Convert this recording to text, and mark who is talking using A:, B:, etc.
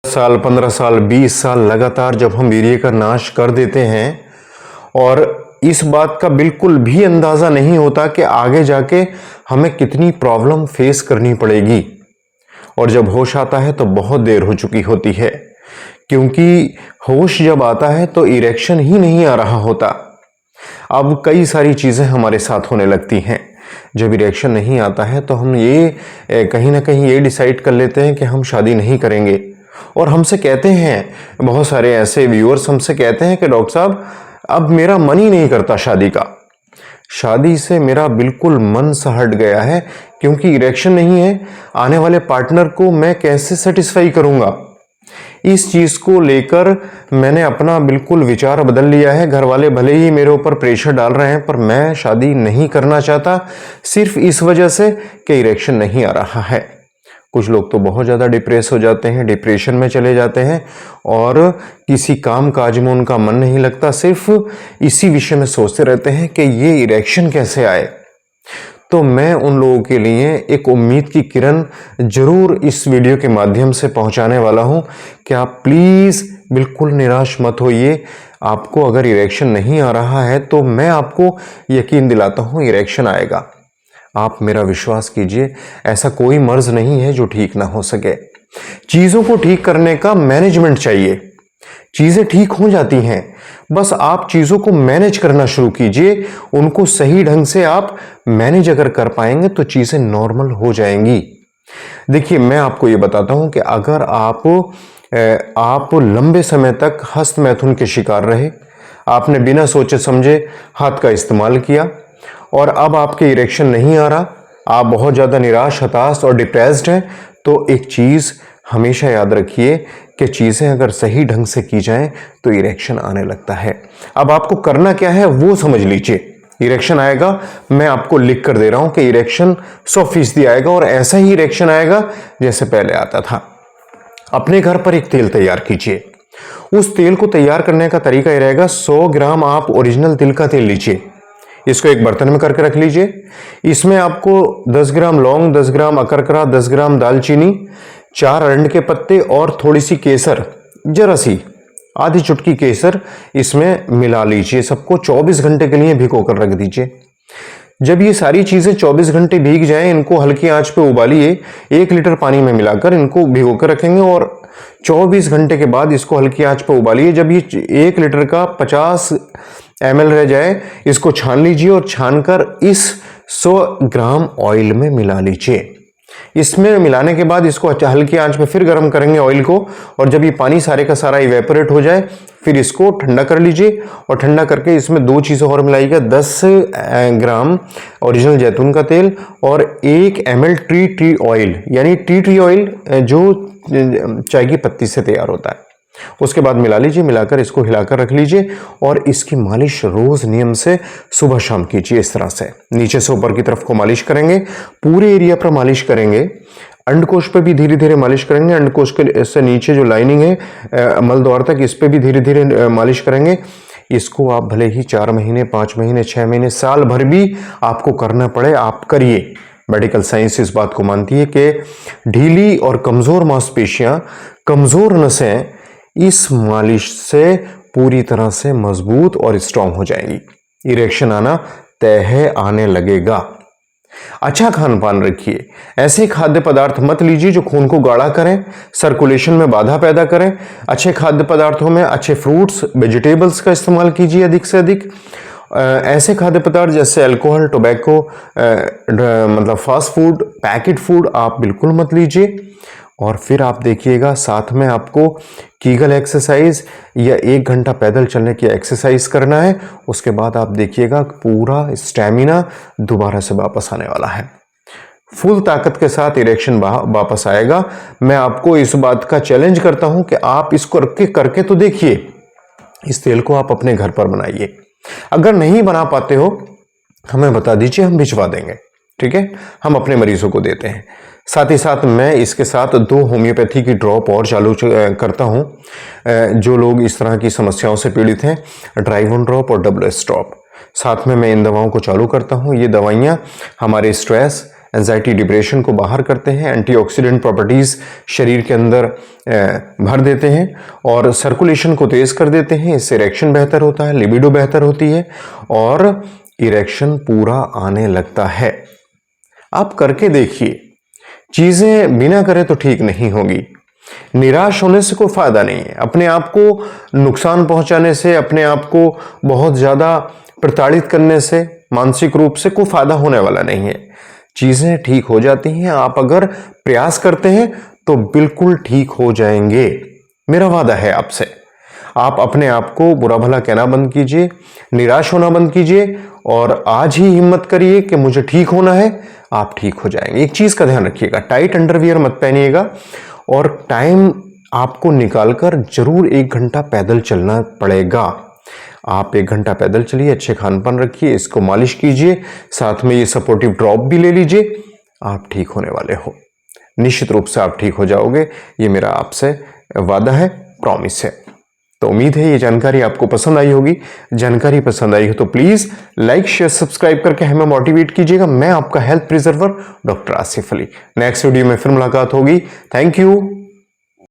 A: साल 15 साल 20 साल लगातार जब हम वीर्य का नाश कर देते हैं और इस बात का बिल्कुल भी अंदाजा नहीं होता कि आगे जाके हमें कितनी प्रॉब्लम फेस करनी पड़ेगी, और जब होश आता है तो बहुत देर हो चुकी होती है, क्योंकि होश जब आता है तो इरेक्शन ही नहीं आ रहा होता। अब कई सारी चीजें हमारे साथ होने लगती हैं। जब इरेक्शन नहीं आता है तो हम ये कहीं ना कहीं ये डिसाइड कर लेते हैं कि हम शादी नहीं करेंगे, और हमसे कहते हैं, बहुत सारे ऐसे व्यूअर्स हमसे कहते हैं कि डॉक्टर साहब अब मेरा मन ही नहीं करता शादी का, शादी से मेरा बिल्कुल मन सा हट गया है, क्योंकि इरेक्शन नहीं है, आने वाले पार्टनर को मैं कैसे सेटिस्फाई करूंगा। इस चीज को लेकर मैंने अपना बिल्कुल विचार बदल लिया है। घर वाले भले ही मेरे ऊपर प्रेशर डाल रहे हैं, पर मैं शादी नहीं करना चाहता, सिर्फ इस वजह से कि इरेक्शन नहीं आ रहा है। कुछ लोग तो बहुत ज़्यादा डिप्रेस हो जाते हैं, डिप्रेशन में चले जाते हैं, और किसी काम काज में उनका मन नहीं लगता, सिर्फ इसी विषय में सोचते रहते हैं कि ये इरेक्शन कैसे आए। तो मैं उन लोगों के लिए एक उम्मीद की किरण जरूर इस वीडियो के माध्यम से पहुंचाने वाला हूं कि आप प्लीज़ बिल्कुल निराश मत होइए। आपको अगर इरेक्शन नहीं आ रहा है तो मैं आपको यकीन दिलाता हूं इरेक्शन आएगा। आप मेरा विश्वास कीजिए, ऐसा कोई मर्ज नहीं है जो ठीक ना हो सके। चीज़ों को ठीक करने का मैनेजमेंट चाहिए, चीज़ें ठीक हो जाती हैं, बस आप चीज़ों को मैनेज करना शुरू कीजिए। उनको सही ढंग से आप मैनेज अगर कर पाएंगे तो चीज़ें नॉर्मल हो जाएंगी। देखिए, मैं आपको ये बताता हूं कि अगर आप लंबे समय तक हस्त मैथुन के शिकार रहे, आपने बिना सोचे समझे हाथ का इस्तेमाल किया और अब आपके इरेक्शन नहीं आ रहा, आप बहुत ज़्यादा निराश, हताश और डिप्रेस्ड हैं, तो एक चीज़ हमेशा याद रखिए कि चीज़ें अगर सही ढंग से की जाएं तो इरेक्शन आने लगता है। अब आपको करना क्या है वो समझ लीजिए। इरेक्शन आएगा, मैं आपको लिख कर दे रहा हूं कि इरेक्शन 100% आएगा, और ऐसा ही इरेक्शन आएगा जैसे पहले आता था। अपने घर पर एक तेल तैयार कीजिए। उस तेल को तैयार करने का तरीका यह रहेगा, 100 ग्राम आप ओरिजिनल तिल का तेल लीजिए, इसको एक बर्तन में करके रख लीजिए। इसमें आपको 10 ग्राम लौंग, 10 ग्राम अकरकरा, 10 ग्राम दालचीनी, 4 अरंड के पत्ते और थोड़ी सी केसर, जरा सी आधी चुटकी केसर इसमें मिला लीजिए। सबको 24 घंटे के लिए भिगो कर रख दीजिए। जब ये सारी चीजें 24 घंटे भीग जाएं, इनको हल्की आंच पे उबालिए। 1 लीटर पानी में मिलाकर इनको भिगो कर रखेंगे और 24 घंटे के बाद इसको हल्की आंच पे उबालिए। जब ये 1 लीटर का 50 ml रह जाए, इसको छान लीजिए और छानकर इस 100 ग्राम ऑयल में मिला लीजिए। इसमें मिलाने के बाद इसको हल्की आंच में फिर गर्म करेंगे ऑयल को, और जब ये पानी सारे का सारा इवेपोरेट हो जाए फिर इसको ठंडा कर लीजिए। और ठंडा करके इसमें 2 चीज़ें और मिलाइएगा, 10 ग्राम ओरिजिनल जैतून का तेल और 1 ml टी ट्री ऑयल, यानी टी ट्री ऑयल जो चाय की पत्ती से तैयार होता है, उसके बाद मिला लीजिए। मिलाकर इसको हिलाकर रख लीजिए और इसकी मालिश रोज नियम से सुबह शाम कीजिए। इस तरह से नीचे से ऊपर की तरफ को मालिश करेंगे, पूरे एरिया पर मालिश करेंगे, अंडकोश पे भी धीरे धीरे मालिश करेंगे। अंडकोश के से नीचे जो लाइनिंग है मल द्वार तक, इस पे भी धीरे धीरे मालिश करेंगे। इसको आप भले ही 4 महीने, 5 महीने, 6 महीने, साल भर भी आपको करना पड़े, आप करिए। मेडिकल साइंस इस बात को मानती है कि ढीली और कमजोर मांसपेशियां, कमजोर नसें इस मालिश से पूरी तरह से मजबूत और स्ट्रांग हो जाएंगी। इरेक्शन आना तय है, आने लगेगा। अच्छा खान पान रखिए, ऐसे खाद्य पदार्थ मत लीजिए जो खून को गाढ़ा करें, सर्कुलेशन में बाधा पैदा करें। अच्छे खाद्य पदार्थों में अच्छे फ्रूट्स, वेजिटेबल्स का इस्तेमाल कीजिए अधिक से अधिक। ऐसे खाद्य पदार्थ जैसे अल्कोहल, टोबैको, मतलब फास्ट फूड, पैकेट फूड आप बिल्कुल मत लीजिए। और फिर आप देखिएगा, साथ में आपको कीगल एक्सरसाइज या 1 घंटा पैदल चलने की एक्सरसाइज करना है। उसके बाद आप देखिएगा पूरा स्टैमिना दोबारा से वापस आने वाला है, फुल ताकत के साथ इरेक्शन वापस आएगा। मैं आपको इस बात का चैलेंज करता हूं कि आप इसको करके तो देखिए। इस तेल को आप अपने घर पर बनाइए। अगर नहीं बना पाते हो हमें बता दीजिए, हम भिजवा देंगे, ठीक है, हम अपने मरीजों को देते हैं। साथ ही साथ मैं इसके साथ 2 होम्योपैथी की ड्रॉप और चालू करता हूं। जो लोग इस तरह की समस्याओं से पीड़ित हैं, ड्राइवन ड्रॉप और WS ड्रॉप, साथ में मैं इन दवाओं को चालू करता हूं। ये दवाइयां हमारे स्ट्रेस, एंजाइटी डिप्रेशन को बाहर करते हैं, एंटीऑक्सीडेंट प्रॉपर्टीज शरीर के अंदर भर देते हैं और सर्कुलेशन को तेज कर देते हैं। इससे इरेक्शन बेहतर होता है, लिबिडो बेहतर होती है और इरेक्शन पूरा आने लगता है। आप करके देखिए, चीजें बिना करे तो ठीक नहीं होगी। निराश होने से कोई फायदा नहीं है, अपने आप को नुकसान पहुंचाने से, अपने आप को बहुत ज्यादा प्रताड़ित करने से मानसिक रूप से कोई फायदा होने वाला नहीं है। चीजें ठीक हो जाती हैं, आप अगर प्रयास करते हैं तो बिल्कुल ठीक हो जाएंगे, मेरा वादा है आपसे। आप अपने आप को बुरा भला कहना बंद कीजिए, निराश होना बंद कीजिए और आज ही हिम्मत करिए कि मुझे ठीक होना है, आप ठीक हो जाएंगे। एक चीज का ध्यान रखिएगा, टाइट अंडरवियर मत पहनिएगा और टाइम आपको निकालकर जरूर 1 घंटा पैदल चलना पड़ेगा। आप 1 घंटा पैदल चलिए, अच्छे खान पान रखिए, इसको मालिश कीजिए, साथ में ये सपोर्टिव ड्रॉप भी ले लीजिए, आप ठीक होने वाले हो। निश्चित रूप से आप ठीक हो जाओगे, ये मेरा आपसे वादा है, प्रॉमिस है। तो उम्मीद है ये जानकारी आपको पसंद आई होगी। जानकारी पसंद आई हो तो प्लीज लाइक शेयर सब्सक्राइब करके हमें मोटिवेट कीजिएगा। मैं आपका health preserver doctor Asif Ali. Next video में फिर मुलाकात होगी। Thank you.